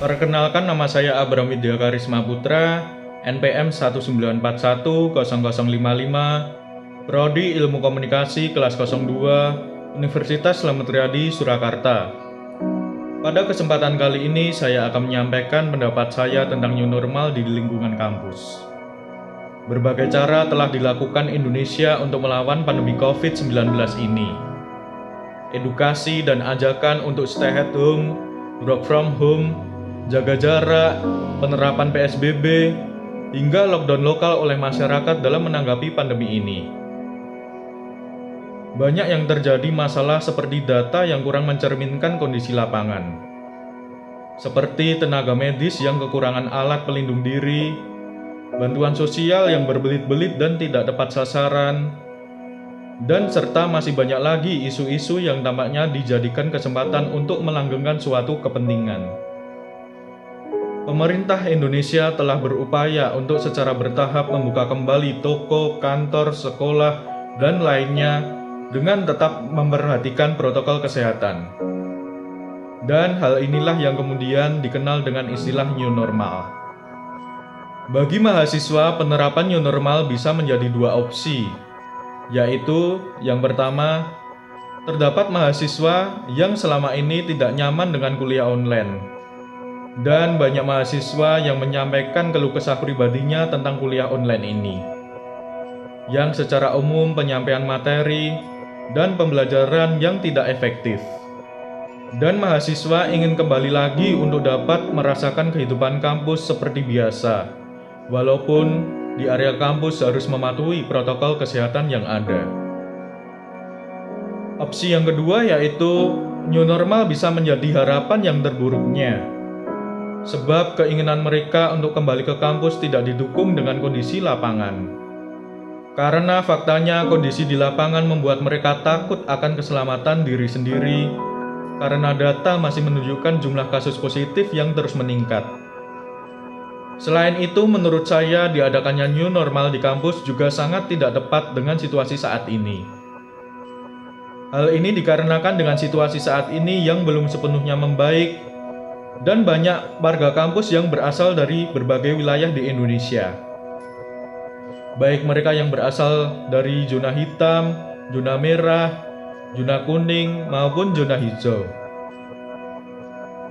Perkenalkan, nama saya Abram Widya Karisma Putra, NPM 1910055, Prodi Ilmu Komunikasi kelas 02, Universitas Slamet Riyadi, Surakarta. Pada kesempatan kali ini saya akan menyampaikan pendapat saya tentang new normal di lingkungan kampus. Berbagai cara telah dilakukan Indonesia untuk melawan pandemi COVID-19 ini. Edukasi dan ajakan untuk stay at home, work from home, jaga jarak, penerapan PSBB, hingga lockdown lokal oleh masyarakat dalam menanggapi pandemi ini. Banyak yang terjadi masalah seperti data yang kurang mencerminkan kondisi lapangan. Seperti tenaga medis yang kekurangan alat pelindung diri, bantuan sosial yang berbelit-belit dan tidak tepat sasaran, dan serta masih banyak lagi isu-isu yang tampaknya dijadikan kesempatan untuk melanggengkan suatu kepentingan. Pemerintah Indonesia telah berupaya untuk secara bertahap membuka kembali toko, kantor, sekolah, dan lainnya dengan tetap memperhatikan protokol kesehatan. Dan hal inilah yang kemudian dikenal dengan istilah new normal. Bagi mahasiswa, penerapan new normal bisa menjadi dua opsi, yaitu yang pertama, terdapat mahasiswa yang selama ini tidak nyaman dengan kuliah online. Dan banyak mahasiswa yang menyampaikan keluh kesah pribadinya tentang kuliah online ini, yang secara umum penyampaian materi dan pembelajaran yang tidak efektif. Dan mahasiswa ingin kembali lagi untuk dapat merasakan kehidupan kampus seperti biasa, walaupun di area kampus harus mematuhi protokol kesehatan yang ada. Opsi yang kedua yaitu new normal bisa menjadi harapan yang terburuknya, sebab keinginan mereka untuk kembali ke kampus tidak didukung dengan kondisi lapangan. Karena faktanya kondisi di lapangan membuat mereka takut akan keselamatan diri sendiri, karena data masih menunjukkan jumlah kasus positif yang terus meningkat. Selain itu, menurut saya diadakannya new normal di kampus juga sangat tidak tepat dengan situasi saat ini. Hal ini dikarenakan dengan situasi saat ini yang belum sepenuhnya membaik, dan banyak warga kampus yang berasal dari berbagai wilayah di Indonesia. Baik mereka yang berasal dari zona hitam, zona merah, zona kuning, maupun zona hijau.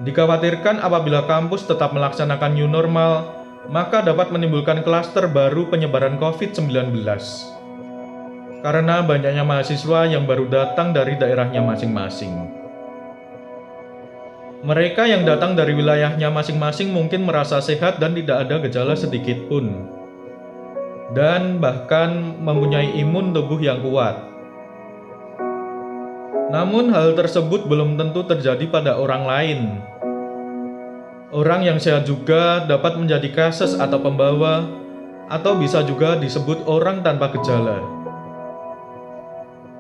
Dikhawatirkan apabila kampus tetap melaksanakan new normal, maka dapat menimbulkan klaster baru penyebaran COVID-19. Karena banyaknya mahasiswa yang baru datang dari daerahnya masing-masing. Mereka yang datang dari wilayahnya masing-masing mungkin merasa sehat dan tidak ada gejala sedikit pun, dan bahkan mempunyai imun tubuh yang kuat. Namun hal tersebut belum tentu terjadi pada orang lain. Orang yang sehat juga dapat menjadi kasus atau pembawa, atau bisa juga disebut orang tanpa gejala.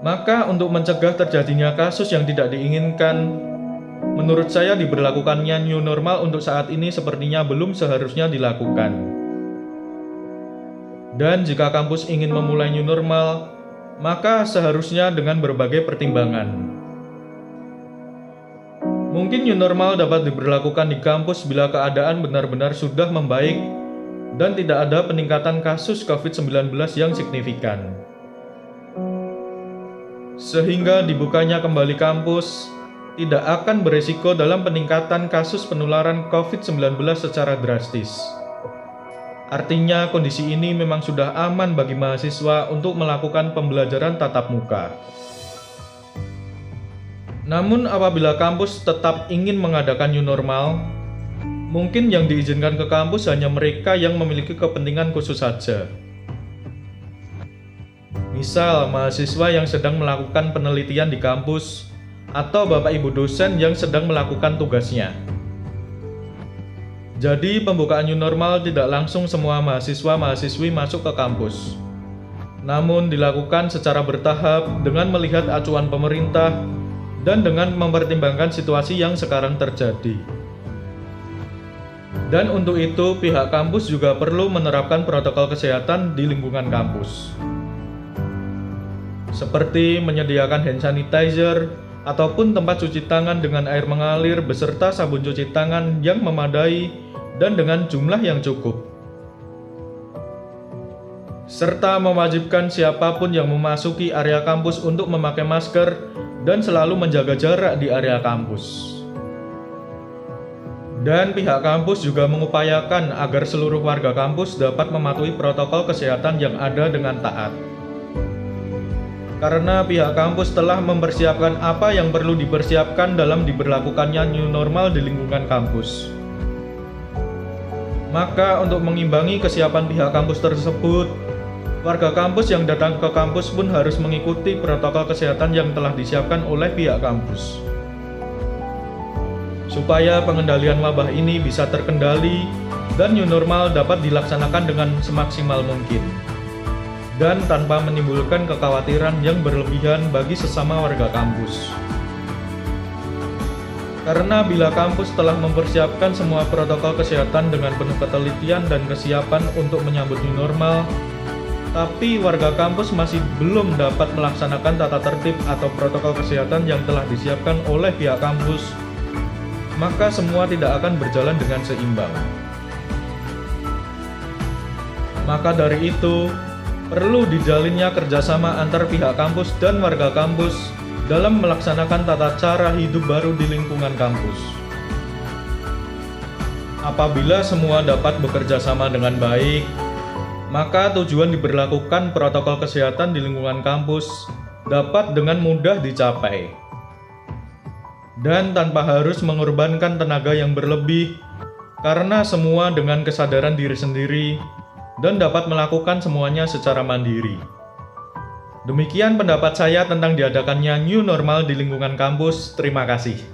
Maka untuk mencegah terjadinya kasus yang tidak diinginkan, menurut saya diberlakukannya new normal untuk saat ini sepertinya belum seharusnya dilakukan. Dan jika kampus ingin memulai new normal, maka seharusnya dengan berbagai pertimbangan. Mungkin new normal dapat diberlakukan di kampus bila keadaan benar-benar sudah membaik dan tidak ada peningkatan kasus COVID-19 yang signifikan. Sehingga dibukanya kembali kampus tidak akan beresiko dalam peningkatan kasus penularan COVID-19 secara drastis. Artinya kondisi ini memang sudah aman bagi mahasiswa untuk melakukan pembelajaran tatap muka. Namun apabila kampus tetap ingin mengadakan new normal, mungkin yang diizinkan ke kampus hanya mereka yang memiliki kepentingan khusus saja. Misal mahasiswa yang sedang melakukan penelitian di kampus, atau bapak ibu dosen yang sedang melakukan tugasnya. Jadi pembukaan new normal tidak langsung semua mahasiswa-mahasiswi masuk ke kampus, namun dilakukan secara bertahap dengan melihat acuan pemerintah dan dengan mempertimbangkan situasi yang sekarang terjadi. Dan untuk itu pihak kampus juga perlu menerapkan protokol kesehatan di lingkungan kampus, seperti menyediakan hand sanitizer ataupun tempat cuci tangan dengan air mengalir beserta sabun cuci tangan yang memadai dan dengan jumlah yang cukup. Serta mewajibkan siapapun yang memasuki area kampus untuk memakai masker dan selalu menjaga jarak di area kampus. Dan pihak kampus juga mengupayakan agar seluruh warga kampus dapat mematuhi protokol kesehatan yang ada dengan taat. Karena pihak kampus telah mempersiapkan apa yang perlu dipersiapkan dalam diberlakukannya new normal di lingkungan kampus. Maka untuk mengimbangi kesiapan pihak kampus tersebut, warga kampus yang datang ke kampus pun harus mengikuti protokol kesehatan yang telah disiapkan oleh pihak kampus. Supaya pengendalian wabah ini bisa terkendali dan new normal dapat dilaksanakan dengan semaksimal mungkin dan tanpa menimbulkan kekhawatiran yang berlebihan bagi sesama warga kampus. Karena bila kampus telah mempersiapkan semua protokol kesehatan dengan penuh ketelitian dan kesiapan untuk menyambut new normal, tapi warga kampus masih belum dapat melaksanakan tata tertib atau protokol kesehatan yang telah disiapkan oleh pihak kampus, maka semua tidak akan berjalan dengan seimbang. Maka dari itu, perlu dijalinnya kerjasama antar pihak kampus dan warga kampus dalam melaksanakan tata cara hidup baru di lingkungan kampus. Apabila semua dapat bekerja sama dengan baik, maka tujuan diberlakukan protokol kesehatan di lingkungan kampus dapat dengan mudah dicapai. Dan tanpa harus mengorbankan tenaga yang berlebih, karena semua dengan kesadaran diri sendiri dan dapat melakukan semuanya secara mandiri. Demikian pendapat saya tentang diadakannya new normal di lingkungan kampus. Terima kasih.